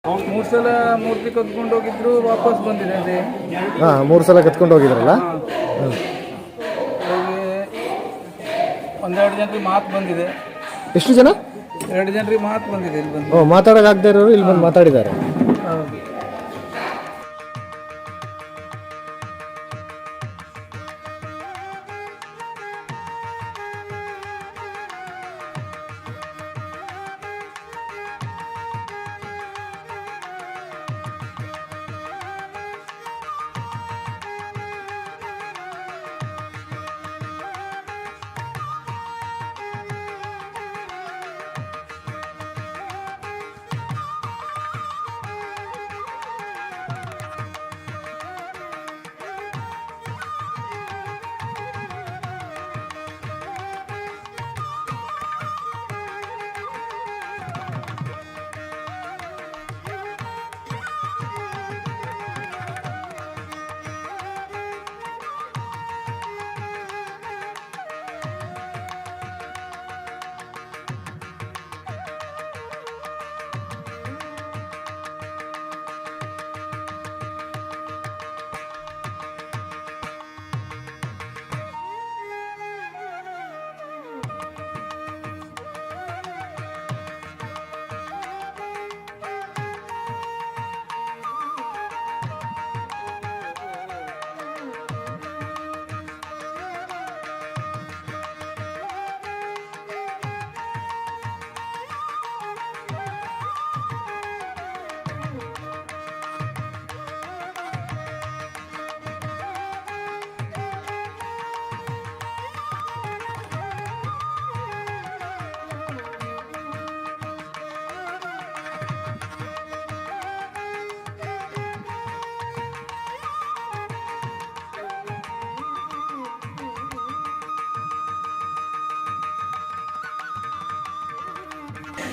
ಮೂರು ಸಲ ಮೂರ್ತಿ ಕತ್ಕೊಂಡು ಹೋಗಿದ್ರು, ವಾಪಸ್ ಬಂದಿದೆ ಅದೇ. ಹಾಂ, 3 ಸಲ ಕತ್ಕೊಂಡು ಹೋಗಿದ್ರಲ್ಲ. ಒಂದೆರಡು ಜನರಿಗೆ ಮಾತು ಬಂದಿದೆ. ಎಷ್ಟು ಜನ? 2 ಜನರಿಗೆ ಮಾತು ಬಂದಿದೆ ಇಲ್ಲಿ ಬಂದು. ಮಾತಾಡೋಕ್ಕಾಗದೇ ಇರೋರು ಇಲ್ಲಿ ಬಂದು ಮಾತಾಡಿದ್ದಾರೆ. ಹೌದು.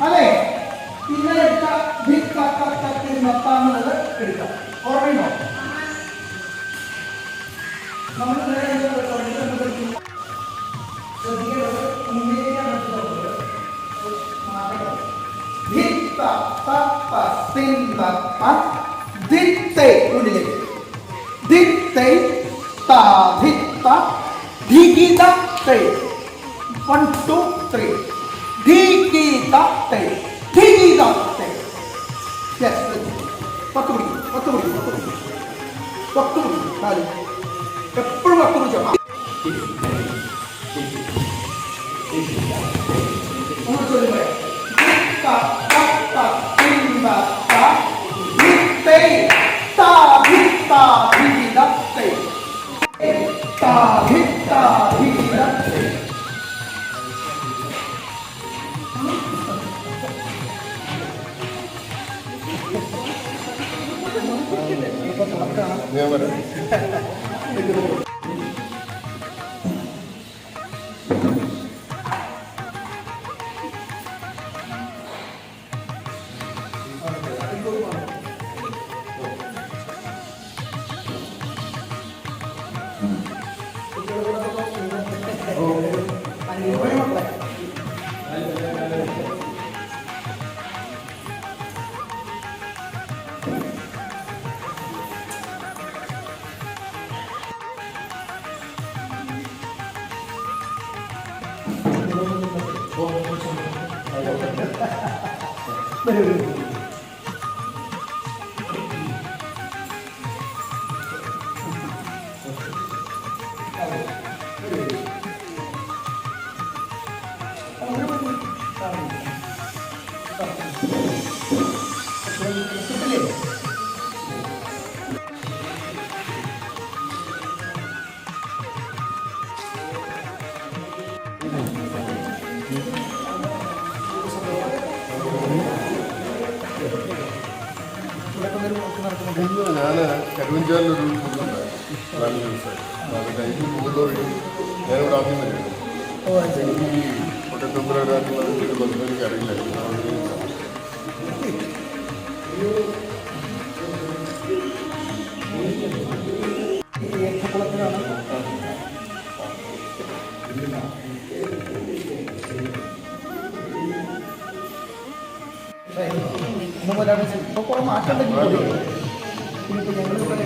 അതെ, ഇന്നലെ എടുത്ത നിർത്താമെന്നത് എടുക്കാം. ഓർമ്മയുണ്ടോ? നമ്മൾ One, two, three. Dikidate. Dikidate. Yes. Waktu begini. Kali. Eppozhum waktu jam. Umur sollu mai. Ta ta ta timba ta. Ditte ta ditta dikidate. Ta ditta dikidate. ഞാൻ വരാം. ഞാൻ കരുവഞ്ചാലിലൊരു ടൂറുണ്ടായി 4 ദിവസമായി. അത് കഴിഞ്ഞ് പോകുന്നവരും ഞാനിവിടെ ആദ്യം വരുന്നു. എനിക്ക് ഒട്ടത്തുമ്പരാനുള്ള എനിക്ക് അറിയില്ലായിരുന്നു. No me la അപ്പോൾ കുറേ മാറ്റം ഉണ്ടെങ്കിൽ പിന്നിപ്പോൾ ഞങ്ങളിവിടെ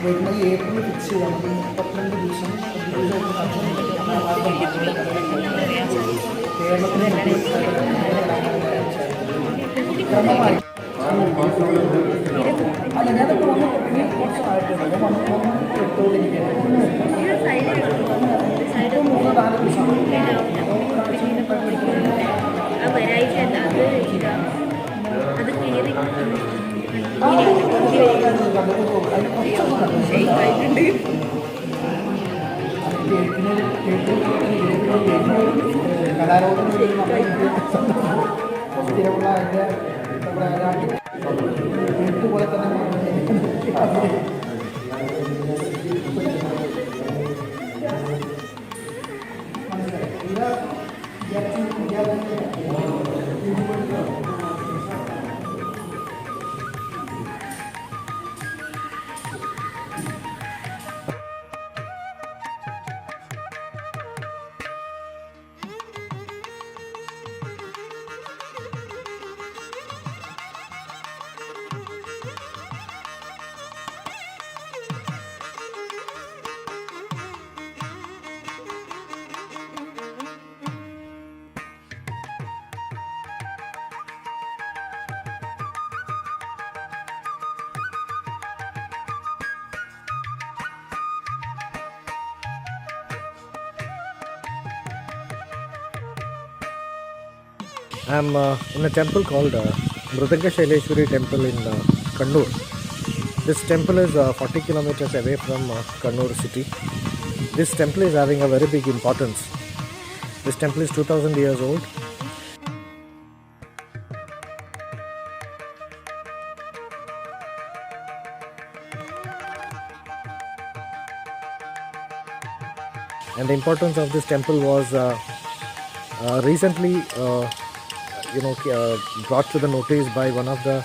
വരുന്നത് ഏപ്രിൽ ഫിക്സ് ചെയ്താൽ നമുക്ക് 32 ദിവസം കേരളത്തിലെ ക്രമമായി അല്ല ഞാനിപ്പോൾ വന്നപ്പോൾ പിന്നെ കുറച്ചായിട്ടുണ്ട് ഞാൻ വന്ന് എടുത്തോണ്ടിരിക്കുകയാണ് ഇപ്പോൾ 3-4 സ്ഥിരമുള്ള അതിൻ്റെ പോലെ തന്നെ I'm in a temple called MridangaShyleshwari temple in Kannur. This temple is 40 kilometers away from Kannur city. This temple is having a very big importance. This temple is 2000 years old. And the importance of this temple was recently brought to the notice by one of the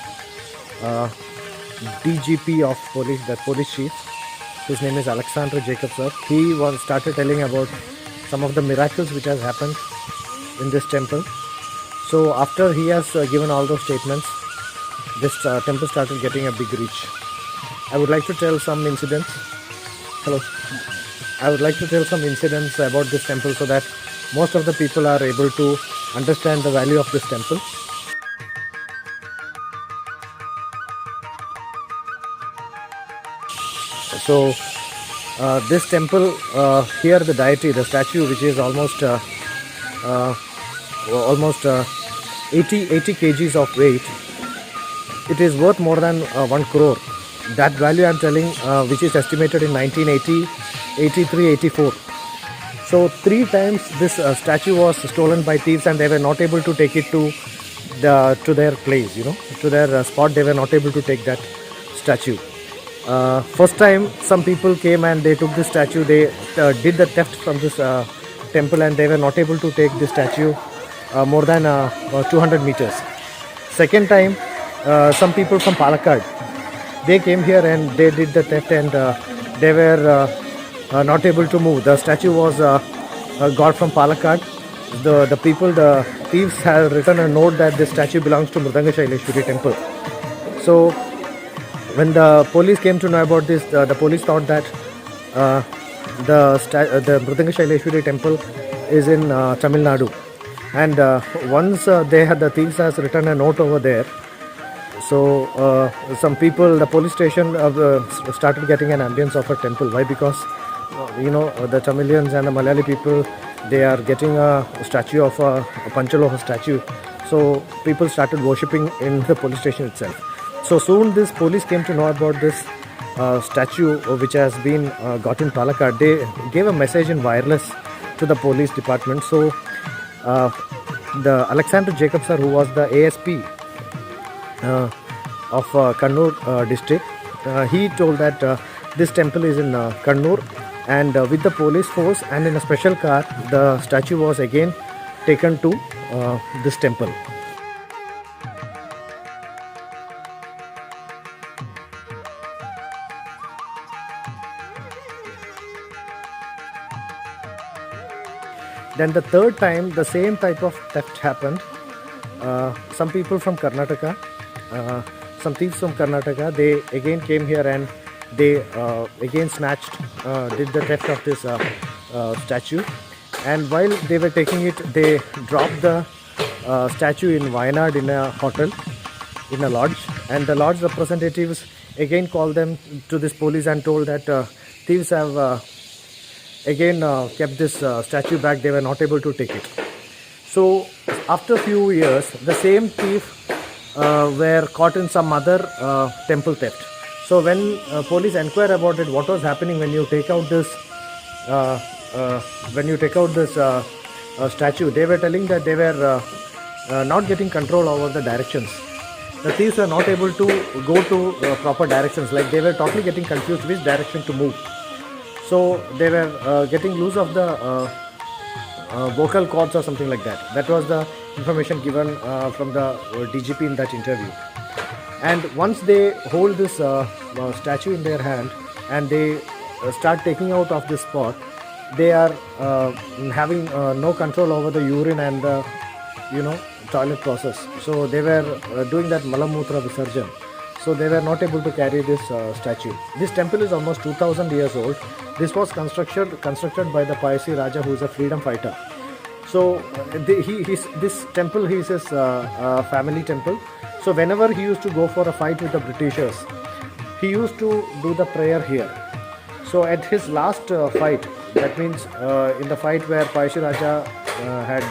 DGP of police, the police chief. His name is Alexander Jacob sir. He once started telling about some of the miracles which has happened in this temple. So after he has given all those statements, this temple started getting a big reach. I would like to tell some incidents. Hello. I would like to tell some incidents about this temple so that most of the people are able to understand the value of this temple. So this temple, here the deity, the statue, which is almost 80 kgs of weight, it is worth more than 1 crore. That value I am telling, which is estimated in 1980, 83, 84. So 3 times this statue was stolen by thieves, and they were not able to take it to their place, to their spot. They were not able to take that statue. First time some people came and they took this statue. They did the theft from this temple, and they were not able to take this statue more than 200 meters. Second time, some people from Palakkad, they came here and they did the theft, and they were not able to move. The statue was got from Palakkad. The thieves had written a note that this statue belongs to MridangaShyleshwari temple. So when the police came to know about this, the police thought that the MridangaShyleshwari temple is in Tamil Nadu, and once the thieves has written a note over there. So some people, the police station started getting an ambience of a temple. Why? Because the Tamilians and the Malayali people, they are getting a statue of a Panchaloha statue. So people started worshipping in the police station itself. So soon this police came to know about this statue which has been got in Palakkad. They gave a message in wireless to the police department. So the Alexander Jacob sir, who was the ASP of Kannur district, he told that this temple is in Kannur, and with the police force and in a special car, the statue was again taken to this temple. Then the third time, the same type of theft happened. Some people from Karnataka, some thieves from Karnataka, they again came here and they again snatched, did the theft of this statue. And while they were taking it, they dropped the statue in Wayanad in a hotel, in a lodge. And the lodge representatives again called them to this police and told that thieves have again kept this statue back. They were not able to take it. So after a few years, the same thief were caught in some other temple theft. So when police inquired about it, what was happening when you take out this statue, they were telling that they were not getting control over the directions. The thieves were not able to go to proper directions, like they were totally getting confused which direction to move. So they were getting loose of the vocal cords or something like that. That was the information given from the DGP in that interview. And once they hold this statue in their hand and they start taking out of this spot, they are having no control over the urine and the toilet process. So they were doing that malamutra visarjan. So they were not able to carry this statue. This temple is almost 2000 years old. This was constructed by the Payasi Raja, who is a freedom fighter. So this temple is his family temple. So whenever he used to go for a fight with the Britishers, he used to do the prayer here. So at his last fight, that means in the fight where Payasi Raja had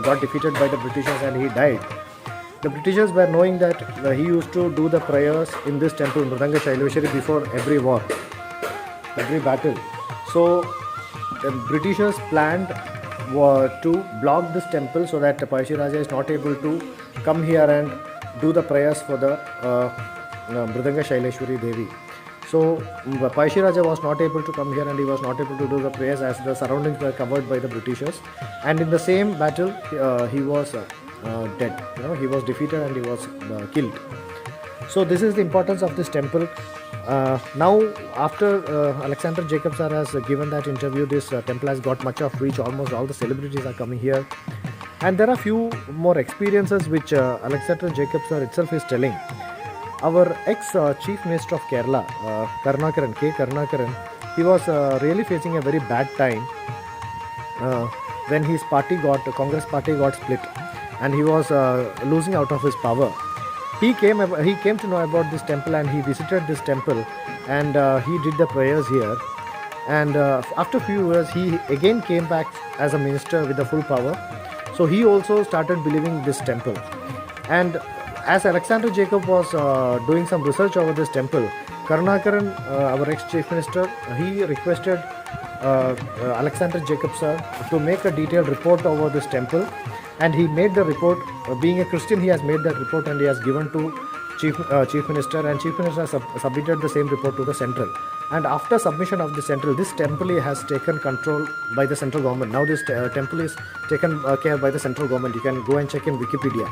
got defeated by the Britishers and he died, the Britishers were knowing that he used to do the prayers in this temple, MridangaShyleshwari, before every war, every battle. So the Britishers planned to block this temple so that Payasi Raja is not able to come here and do the prayers for the MridangaShyleshwari Devi. So Payasi Raja was not able to come here and he was not able to do the prayers as the surroundings were covered by the Britishers. And in the same battle, he was dead. He was defeated and he was killed. So this is the importance of this temple. Now, after Alexander Jacob sir has given that interview, this temple has got much of reach. Almost all the celebrities are coming here. And there are few more experiences which Alexander Jacob sir itself is telling. Our ex-Chief Minister of Kerala, Karnakaran, K. Karnakaran, he was really facing a very bad time when his party Congress party got split and he was losing out of his power. He came to know about this temple and he visited this temple and he did the prayers here. And after a few years, he again came back as a minister with the full power. So he also started believing this temple. And as Alexander Jacob was doing some research over this temple, Karnakaran, our ex-chief minister, he requested Alexander Jacob sir to make a detailed report over this temple, and he made the report. Being a Christian, he has made that report and he has given to chief minister, and chief minister submitted the same report to the central. And after submission of the central, this temple has taken control by the central government. Now this temple is taken care by the central government. You can go and check in Wikipedia.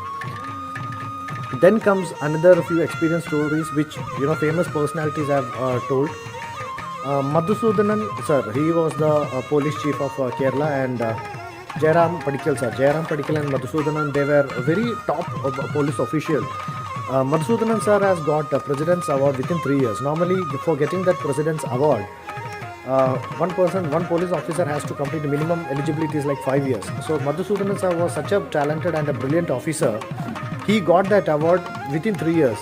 Then comes another few experience stories which famous personalities have told. Madhusudanan sir, he was the police chief of Kerala, and Jairam Padikal sir. Jairam Padikal and Madhusudanan, they were very top police official. Madhusudanan sir has got a President's Award within 3 years. Normally, for getting that President's Award, one police officer has to complete the minimum eligibility is like 5 years. So Madhusudanan sir was such a talented and a brilliant officer. He got that award within 3 years.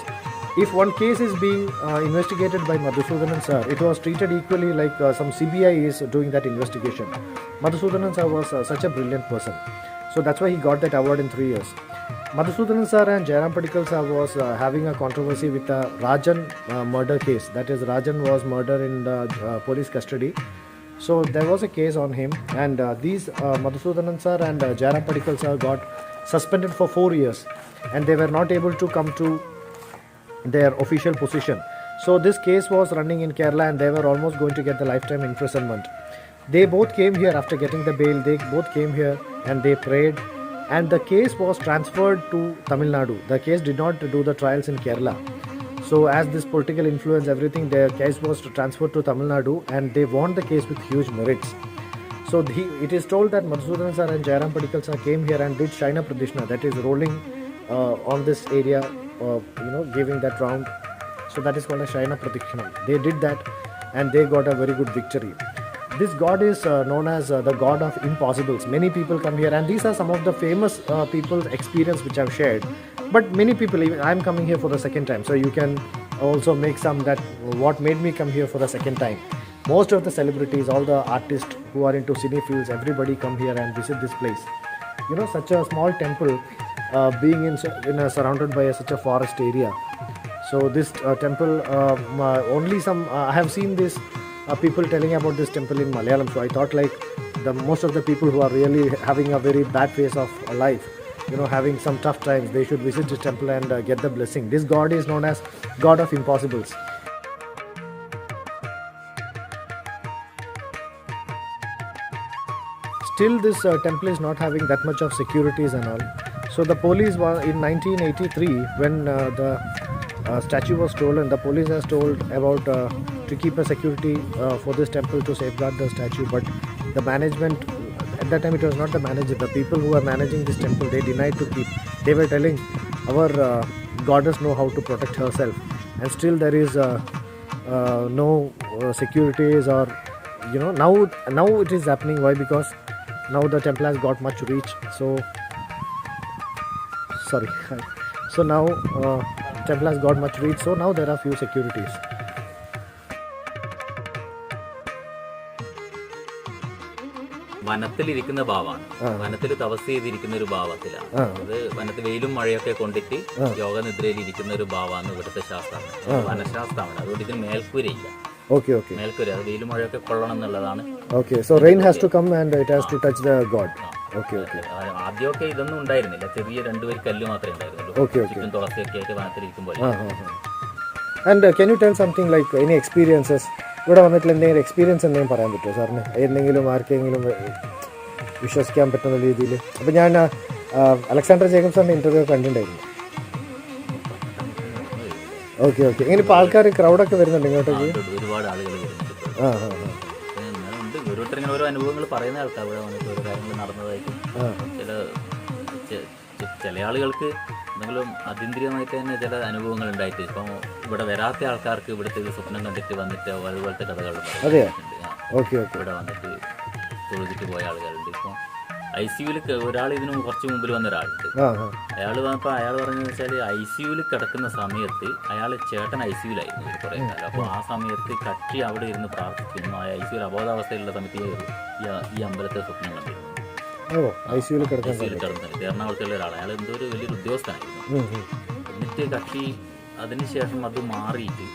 If one case is being investigated by Madhusudanan sir, it was treated equally like some CBI is doing that investigation. Madhusudanan sir was such a brilliant person. So that's why he got that award in 3 years. Madhusudanan sir and Jairam Padikal sir was having a controversy with the Rajan murder case. That is, Rajan was murdered in the police custody. So there was a case on him, and these Madhusudanan sir and Jairam Padikal sir got suspended for 4 years, and they were not able to come to their official position. So this case was running in Kerala and they were almost going to get the lifetime imprisonment. They both came here after getting the bail. They both came here and they prayed, and the case was transferred to Tamil Nadu. The case did not do the trials in Kerala. So as this political influence, everything, their case was transferred to Tamil Nadu, and they won the case with huge merits. So it is told that Madhusudanan sir and Jairam Padikal sir came here and did Shaina Pradishna, that is rolling on this area giving that round. So that is called a Shayana Pradikshanam. They did that and they got a very good victory. This god is known as the god of impossibles. Many people come here, and these are some of the famous people's experience which I've shared. But many people, even I'm coming here for the second time, so you can also make some that what made me come here for the second time. Most of the celebrities, all the artists who are into cine fields, everybody come here and visit this place. Such a small temple being surrounded by such a forest area. So this temple, only some I have seen this people telling about this temple in Malayalam. So I thought like most of the people who are really having a very bad phase of life, having some tough times, they should visit this temple and get the blessing. This god is known as God of Impossibles. Still this temple is not having that much of securities and all. So the police were in 1983 when the statue was stolen. The police has told about to keep a security for this temple to safeguard the statue, but the management at that time, it was not the manager, the people who are managing this temple, they denied to keep. They were telling our goddess know how to protect herself, and still there is no securities or now it is happening. Why? Because now the temple has got much reach. So now temple has got much reach, so now there are few securities. വനത്തിലിരിക്കുന്ന ഭാവമാണ്. വനത്തിൽ തപസ് ചെയ്തിരിക്കുന്ന ഒരു ഭാവത്തിലാണ്. അത് വനത്തിൽ വെയിലും മഴയൊക്കെ കൊണ്ടിട്ട് യോഗനിദ്രയിൽ ഇരിക്കുന്ന ഒരു ഭാവമാണ് ഇവിടുത്തെ ശാസ്ത്രം. വനശാസ്ത്രമാണ്. അതുകൊണ്ട് ഇതിന് മേൽക്കൂരയില്ല. മേൽക്കൂര, അത് വെയിലും മഴയൊക്കെ കൊള്ളണം എന്നുള്ളതാണ്. So rain has to come and it has to touch the god. ആദ്യമൊക്കെ ഇതൊന്നും ഉണ്ടായിരുന്നില്ല. ചെറിയ 2 വരി കല്ല് മാത്രമേ ഉണ്ടായിരുന്നുള്ളൂ. ചുറ്റും തുളസിയൊക്കെ ആയിട്ട് വനത്തിലിരിക്കുമ്പോൾ. And can you tell something like any experiences? ഇവിടെ വന്നിട്ട് എന്തെങ്കിലും എക്സ്പീരിയൻസ് എന്തെങ്കിലും പറയാൻ പറ്റുമോ സാറിന്? എന്തെങ്കിലും ആർക്കെങ്കിലും വിശ്വസിക്കാൻ പറ്റുന്ന രീതിയിൽ? അപ്പം ഞാൻ അലക്സാണ്ടർ ജേക്കബ് സാറിൻ്റെ ഇൻ്റർവ്യൂ കണ്ടിട്ടുണ്ടായിരുന്നു. ഓക്കെ. ഇങ്ങനെ ഇപ്പോൾ ആൾക്കാർ ക്രൗഡൊക്കെ വരുന്നുണ്ട് ഇങ്ങോട്ടേക്ക്? ഒരുപാട് ആളുകൾ വരുന്നുണ്ട്. ഓരോരുത്തരിങ്ങനെ ഓരോ അനുഭവങ്ങൾ പറയുന്ന ആൾക്കാർ ഇവിടെ വന്നിട്ട് ഓരോ കാര്യങ്ങൾ നടന്നതായിട്ടും ചില ആളുകൾക്ക് എന്തെങ്കിലും അതീന്ദ്രിയമായിട്ട് തന്നെ ചില അനുഭവങ്ങൾ ഉണ്ടായിട്ട് ഇപ്പം ഇവിടെ വരാത്ത ആൾക്കാർക്ക് ഇവിടുത്തെ സ്വപ്നം കണ്ടിട്ട് വന്നിട്ട് അതുപോലത്തെ കഥകൾ ഇവിടെ വന്നിട്ട് തൊഴുതിട്ട് പോയ ആളുകളുണ്ട്. ഇപ്പം ICUവിൽ ഒരാൾ ഇതിന് കുറച്ച് മുമ്പിൽ വന്ന ഒരാളുണ്ട്. അയാൾ വന്നപ്പോൾ അയാൾ പറഞ്ഞതെന്ന് വെച്ചാൽ ICUവിൽ കിടക്കുന്ന സമയത്ത് ചേട്ടൻ ICUവിലായിരുന്നു കുറേ കാലം. അപ്പോൾ ആ സമയത്ത് കക്ഷി അവിടെ ഇരുന്ന് പ്രാർത്ഥിക്കുന്നു. ICUവിൽ അബോധാവസ്ഥയിലുള്ള സമയത്ത് ഈ അമ്പലത്തെ സ്വപ്നം കണ്ടിരുന്നു. എറണാകുളത്തുള്ള ഒരാൾ, അയാൾ എന്തോ ഒരു വലിയൊരു ഉദ്യോഗസ്ഥനായിരുന്നു. എന്നിട്ട് കക്ഷി അതിനുശേഷം അത് മാറിയിട്ട്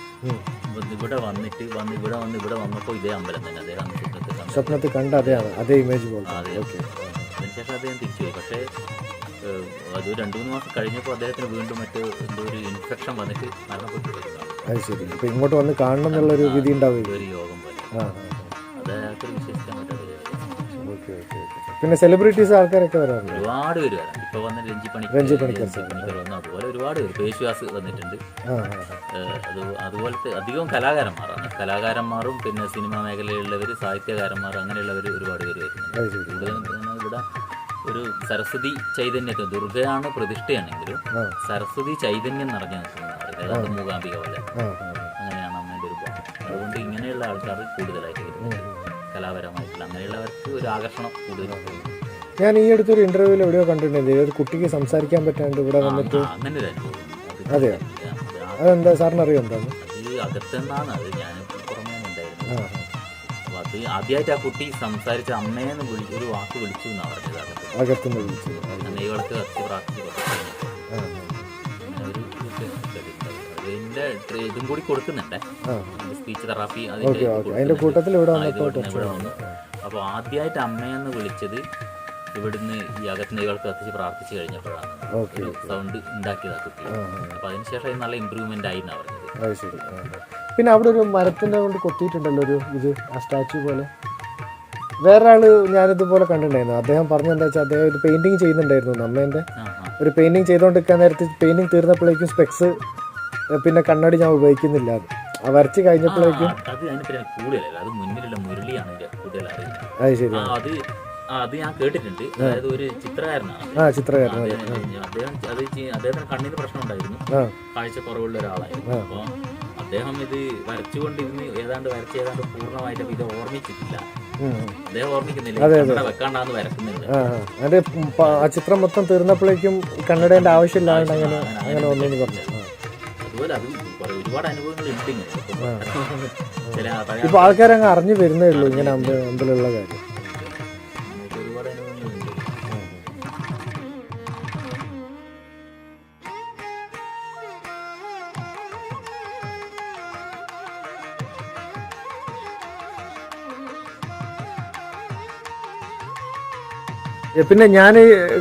ഇവിടെ വന്നിട്ട് ഇവിടെ വന്നപ്പോൾ ഇതേ അമ്പലം തന്നെ അദ്ദേഹം സ്വപ്നത്തിൽ കണ്ട അതേ ഇമേജ് പോലെ. അതിനുശേഷം അദ്ദേഹം തിരിച്ചുപോയി. പക്ഷേ അത് 2-3 മാസം കഴിഞ്ഞപ്പോൾ അദ്ദേഹത്തിന് വീണ്ടും എന്തോ ഒരു ഇൻഫെക്ഷൻ വന്നിട്ട് മരണപ്പെട്ടു വരുന്നതാണ്. അത് ശരി. ഇപ്പം ഇങ്ങോട്ട് വന്ന് കാണണം എന്നുള്ളൊരു വിധി ഉണ്ടാവും, ഒരു യോഗം പോലെ. അത് അയാൾക്ക് വിശ്വസിക്കാൻ പറ്റാത്ത. പിന്നെ സെലിബ്രിറ്റീസ് ആൾക്കാരൊക്കെ വരാറുണ്ട്, ഒരുപാട് പേര് വരാം. ഇപ്പൊ വന്ന രഞ്ജി പണിക്കർ വന്നു, അതുപോലെ ഒരുപാട് പേര്, പേശ്വാസ് വന്നിട്ടുണ്ട്. അതുപോലത്തെ അധികവും കലാകാരന്മാരും പിന്നെ സിനിമാ മേഖലയിലുള്ളവർ, സാഹിത്യകാരന്മാർ, അങ്ങനെയുള്ളവർ ഒരുപാട് പേര് വരുന്നുണ്ട്. ഇവിടെ ഒരു സരസ്വതി ചൈതന്യത്തെ, ദുർഗയാണ് പ്രതിഷ്ഠയാണെങ്കിലും സരസ്വതി ചൈതന്യം നിറഞ്ഞു നിൽക്കുന്നത് മൂകാംബിക പോലെ, അങ്ങനെയാണ് അമ്മേൻ്റെ ഒരു ഭാവം. അതുകൊണ്ട് ഇങ്ങനെയുള്ള ആൾക്കാർ കൂടുതലായിട്ട് വരുന്നുണ്ട്. കലാപരമായിട്ടുള്ള അങ്ങനെയുള്ളവർക്ക് ഒരു ആകർഷണം കൂടുതലാണ്. ഞാൻ ഈ അടുത്തൊരു ഇന്റർവ്യൂവിൽ എവിടെയോ കണ്ടിട്ടുണ്ട്, ഒരു കുട്ടിക്ക് സംസാരിക്കാൻ പറ്റാണ്ട് ഇവിടെ വന്നിട്ട് അങ്ങനെ ഒരു അനുഭവം. അതെയോ? അതെന്താ സാറിന് അറിയോ? എന്താണ് അത്? അകത്തെന്നാണ് അത്, ഞാൻ പുറമേ ഉണ്ടായിരുന്നു. അപ്പോൾ അത് ആദ്യമായിട്ട് ആ കുട്ടി സംസാരിച്ച അമ്മേന്ന് ഒരു വാക്ക് വിളിച്ചു എന്നാണ് പറഞ്ഞത്. അകത്തുനിന്ന് വിളിച്ചു. നെയ്വളക്ക് കത്തി പ്രാർത്ഥിച്ചു ഇതും കൂടി കൊടുക്കുന്നുണ്ട്, സ്പീച്ച് തെറാപ്പി. അതിന്റെ കൂട്ടത്തിൽ ഇവിടെ വന്നു. അപ്പോൾ ആദ്യമായിട്ട് അമ്മയെന്ന് വിളിച്ചത് ഇവിടുന്ന് ഈ അകത്ത് നെയ്വളക്ക് കത്തിച്ച് പ്രാർത്ഥിച്ചു കഴിഞ്ഞപ്പോഴാണ് സൗണ്ട് ഉണ്ടാക്കിയതാ കുട്ടി. അപ്പോൾ അതിനുശേഷം നല്ല ഇമ്പ്രൂവ്മെന്റ് ആയി എന്നാണ് പറഞ്ഞത്. പിന്നെ അവിടെ ഒരു മരത്തിന്റെ കൊണ്ട് കൊത്തിയിട്ടുണ്ടല്ലോ ഒരു ഇത്, ആ സ്റ്റാച്യു പോലെ. വേറൊരാള് ഞാനിതുപോലെ കണ്ടിട്ടുണ്ടായിരുന്നു. അദ്ദേഹം പറഞ്ഞെന്താ വെച്ചാൽ അദ്ദേഹം ഒരു പെയിന്റിങ് ചെയ്യുന്നുണ്ടായിരുന്നു. അമ്മേന്റെ ഒരു പെയിന്റിങ് ചെയ്തുകൊണ്ടിരിക്കാൻ നേരത്ത് പെയിന്റിങ് തീർന്നപ്പോഴേക്കും സ്പെക്സ് പിന്നെ കണ്ണാടി ഞാൻ ഉപയോഗിക്കുന്നില്ല, വരച്ച് കഴിഞ്ഞപ്പോഴേക്കും. അത് അതിന് കൂടുതലല്ല, അത് മുന്നിലുള്ള മുരളിയാണ് കൂടുതൽ അറിയുന്നത്. അത് ശരി. അത് അത് ഞാൻ കേട്ടിട്ടുണ്ട്. അതായത് ഒരു ചിത്രകാരനാണ് അദ്ദേഹത്തിന് കണ്ണിന് പ്രശ്നം ഉണ്ടായിരുന്നു, കാഴ്ച കുറവുള്ള ഒരാളായിരുന്നു. അപ്പോൾ അദ്ദേഹം ഇത് വരച്ചുകൊണ്ടിരുന്ന് ഏതാണ്ട് പൂർണ്ണമായിട്ട് ഇത് ഓർമ്മിച്ചിട്ടില്ല. അദ്ദേഹം ഓർമ്മിക്കുന്നില്ല, വെക്കാണ്ടാന്ന് വരക്കുന്നില്ല. ആ ചിത്രം മൊത്തം തീർന്നപ്പോഴേക്കും കണ്ണടേണ്ട ആവശ്യമില്ലാണ്ട് അങ്ങനെ ഒന്നു പറഞ്ഞു. അതുപോലെ അത് ഒരുപാട് അനുഭവങ്ങൾ ഉണ്ട് ഇങ്ങനെ. ഇപ്പൊ ആൾക്കാരങ്ങ് അറിഞ്ഞു വരുന്നേ ഉള്ളൂ ഇങ്ങനെ അമ്പലമുള്ള കാര്യം. ഒരുപാട് അനുഭവങ്ങളുണ്ട്. പിന്നെ ഞാൻ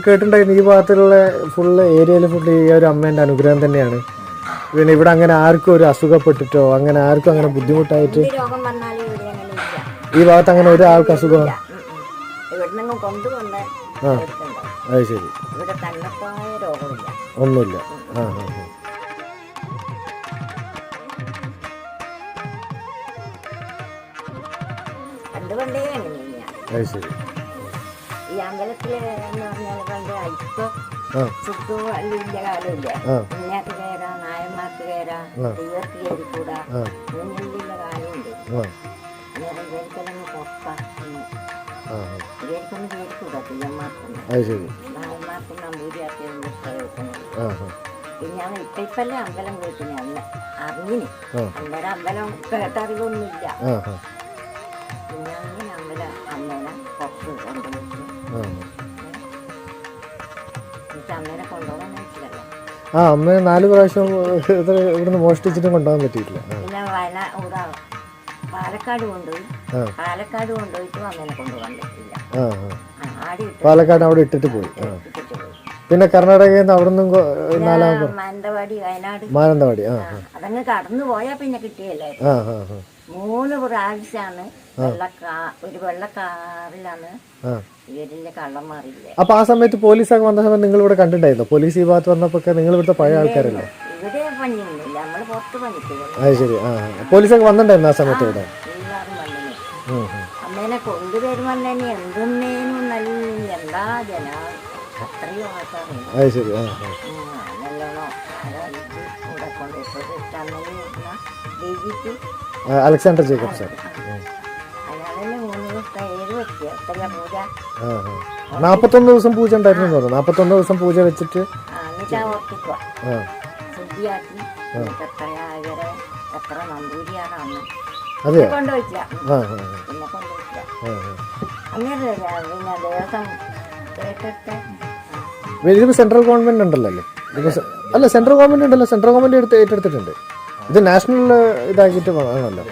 കേട്ടിട്ടുണ്ടായിരുന്നു ഈ ഭാഗത്തുള്ള ഏരിയയിൽ ഫുള്ള് ഈ ഒരു അമ്മേൻ്റെ അനുഗ്രഹം തന്നെയാണ്. പിന്നെ ഇവിടെ അങ്ങനെ ആർക്കും ഒരു അസുഖപ്പെട്ടിട്ടോ അങ്ങനെ ആർക്കും അങ്ങനെ ബുദ്ധിമുട്ടായിട്ട് ഈ ഭാഗത്ത് അങ്ങനെ ഒരാൾക്ക് അസുഖം. ആ അത് ശരി, ഒന്നുമില്ല. ആ ആ അത് ശരി. ഈ അമ്പലത്തില് എന്ന് പറഞ്ഞാൽ പണ്ട് ഇപ്പൊ ചുറ്റു വലിയ കാലമില്ല. കുഞ്ഞാക്ക് കയറാം, നായന്മാർക്ക് കയറാം, ദൈവർക്ക് കയറിക്കൂടാ, മുന്നിലുള്ള കാലമുണ്ട്. അന്നേരം ഇവർക്കെല്ലാം പുറത്താക്കുന്നു. ഇവർക്കൊന്നും കയറിക്കൂടാ, തീയന്മാർക്കൊന്നും. നായന്മാർക്കും നമ്പൂരിയാക്കിയതിന്റെ പ്രയോജനം. പിന്നെ ഇപ്പല്ലേ അമ്പലം കേൾക്കുന്ന അന്ന് അറിഞ്ഞിന്. അന്നേരം അമ്പലം കേട്ടറിവൊന്നുമില്ല. പിന്നെ അങ്ങനെ അമ്മേനെ പുറത്ത് കൊണ്ടുപോയി അമ്മേനെ കൊണ്ടുപോകാൻ പറ്റില്ലല്ലോ. ആ അമ്മ 4 പ്രാവശ്യം ഇവിടുന്ന് മോഷ്ടിച്ചിട്ടും കൊണ്ടുപോകാൻ പറ്റിയിട്ടില്ല. പിന്നെ പാലക്കാട് കൊണ്ടുപോയി. പാലക്കാട് കൊണ്ടുപോയിട്ട് അമ്മേനെ കൊണ്ടുപോകാൻ പറ്റില്ല. പാലക്കാട് അവിടെ ഇട്ടിട്ട് പോയി. പിന്നെ കർണാടകയിൽ നിന്ന് അവിടെ നിന്നും മാനന്തവാടി, വയനാട്, മാനന്തവാടി അതങ്ങ് കടന്നു പോയാ പിന്നെ കിട്ടിയല്ലായിരുന്നു. 3 പ്രാവശ്യമാണ് ഒരു വെള്ളക്കാറിലാണ് ഇവരിലെ കള്ളന്മാരില്ലേ. അപ്പൊ ആ സമയത്ത് പോലീസൊക്കെ വന്ന സമയത്ത് നിങ്ങൾ ഇവിടെ കണ്ടിട്ടുണ്ടായിരുന്നോ? പോലീസ് ഈ ഭാഗത്ത് വന്നപ്പോ നിങ്ങൾ ഇവിടുത്തെ പഴയ ആൾക്കാരല്ലേ? ഇവിടെ പണിയൊന്നുമില്ല, നമ്മള് പുറത്ത് പണിക്കുള്ളൂ. അത് ശരി. പോലീസൊക്കെ വന്നിട്ടുണ്ടായിരുന്നു ആ സമയത്ത് ഇവിടെ? എല്ലാവരും വന്നു. അമ്മേനെ കൊണ്ടുവരുമ്പോ തന്നെ എന്തൊന്നേനും നല്ല എന്താ ജന അത്രയും ആൾക്കാരുണ്ട്. അത് ശരി. നല്ലോണം ഇവിടെ കൊണ്ടുപോയി അലക്സാണ്ടർ ജേക്കബ് സാർ. അയാളെ 3 ദിവസത്തെ 7 വെക്കുക എത്രയാ പൂജ? 41 ദിവസം പൂജ ഉണ്ടായിരുന്നു തോന്നുന്നു. 41 ദിവസം പൂജ വെച്ചിട്ട് എന്നിട്ട് ഓർപ്പിക്കുക, ശുദ്ധിയാക്കി എത്ര നമ്പൂരിയാറാണ് കൊണ്ടുവയ്ക്കുക. പിന്നെ കൊണ്ടുവയ്ക്കുക. അന്നേരം പിന്നെ ദിവസം കേട്ടിട്ട് സെൻട്രൽ ഗവൺമെന്റ് ഉണ്ടല്ലോ അല്ല സെൻട്രൽ ഗവൺമെന്റ് ഉണ്ടല്ലോ, സെൻട്രൽ ഗവൺമെന്റ് ഏറ്റെടുത്തിട്ടുണ്ട്. ഇത് നാഷണൽ ഇതാക്കിയിട്ട് ആണല്ലോ.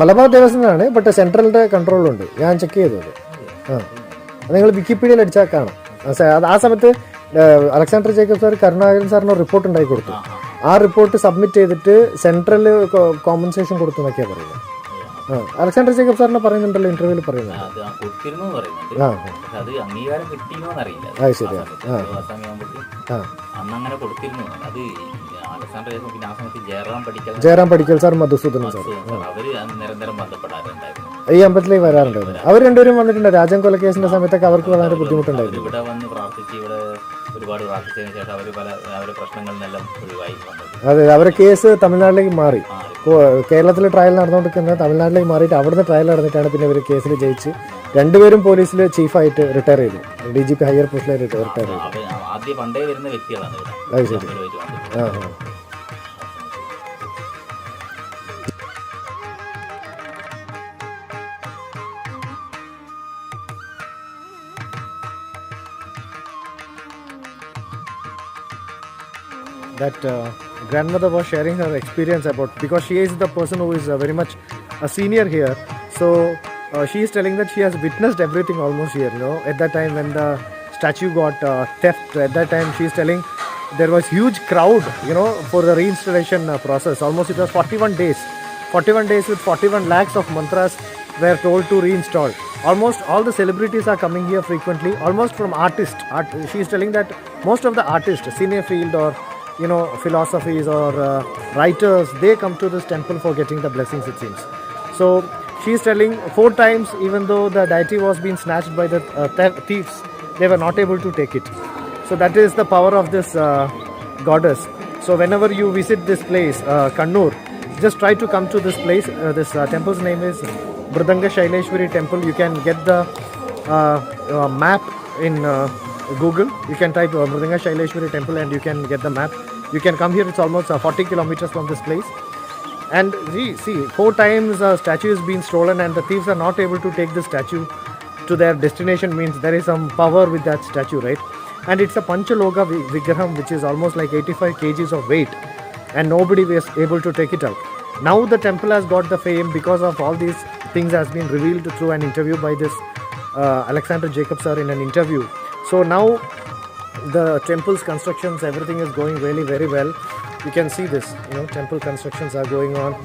മലബാർ ദേവസ്വമാണ്, ബട്ട് സെൻട്രലിന്റെ കൺട്രോളുണ്ട്. ഞാൻ ചെക്ക് ചെയ്തത്. നിങ്ങൾ വിക്കിപീഡിയയിൽ അടിച്ചാൽ കാണാം. ആ സമയത്ത് അലക്സാണ്ടർ ജേക്കബ് സാർ കരുണാകരൻ സാറിന് റിപ്പോർട്ട് ഉണ്ടാക്കി കൊടുത്തു. ആ റിപ്പോർട്ട് സബ്മിറ്റ് ചെയ്തിട്ട് സെൻട്രൽ കോമ്പൻസേഷൻ കൊടുത്തു എന്നൊക്കെയാ പറയുന്നത്. അലക്സാണ്ടർ ജേക്കബ് സാറിനെ പറയുന്നുണ്ടല്ലോ, ഇന്റർവ്യൂവിൽ പറയുന്നത്. അത് ശരി. ജയറാം പഠിക്കൽ സാർ, മധുസൂദനൻ സാർ ഈ അമ്പലത്തിലേക്ക് വരാറുണ്ടായിരുന്നു. അവർ രണ്ടുപേരും വന്നിട്ടുണ്ട്. രാജൻ കൊലക്കേസിന്റെ സമയത്തൊക്കെ അവർക്ക് വളരെ ബുദ്ധിമുട്ടുണ്ടായിരുന്നു. ഇവിടെ വന്ന് പ്രാർത്ഥിച്ച് ഇവിടെ ഒരുപാട് പ്രാർത്ഥിച്ചതിന് ശേഷം അവരുടെ പ്രശ്നങ്ങളിൽ നിന്നെല്ലാം ഒഴിവായി. അതെ, അവരുടെ കേസ് തമിഴ്നാട്ടിലേക്ക് മാറി. കേരളത്തിൽ ട്രയൽ നടന്നുകൊണ്ടിരിക്കുന്നത് തമിഴ്നാട്ടിലേക്ക് മാറിയിട്ട് അവിടുന്ന് ട്രയൽ നടന്നിട്ടാണ് പിന്നെ ഇവർ കേസിൽ ജയിച്ച് രണ്ടുപേരും പോലീസിൽ ചീഫായിട്ട് റിട്ടയർ ചെയ്തു. DGP ഹയർ പോസ്റ്റിലായിട്ട് റിട്ടയർ ചെയ്തു. ആദ്യം പണ്ടേ വരുന്ന വ്യക്തികളാണ്. അത് ശരി. That grandmother was sharing her experience about, because she is the person who is very much a senior here, so she is telling that she has witnessed everything almost here, at that time when the statue got theft. At that time she is telling there was huge crowd, for the reinstallation process. Almost it was 41 days with 41 lakhs of mantras were told to reinstall. Almost all the celebrities are coming here frequently, almost from artists. She is telling that most of the artists, senior field or philosophies or writers, they come to this temple for getting the blessings, it seems. So she is telling 4 times, even though the deity was being snatched by the thieves, they were not able to take it. So that is the power of this goddess. So whenever you visit this place, Kannur, just try to come to this place. This temple's name is MridangaShyleshwari temple. You can get the map in Google. You can type MridangaShyleshwari temple and you can get the map. You can come here. It's almost 40 kilometers from this place. And see, 4 times a statue is being stolen and the thieves are not able to take the statue to their destination, means there is some power with that statue, right? And it's a Panchaloga Vigraham, which is almost like 85 kgs of weight, and nobody was able to take it out. Now the temple has got the fame because of all these things has been revealed through an interview by this Alexander Jacob sir in an interview. So now the temple's constructions, everything is going really very well. You can see this, temple constructions are going on.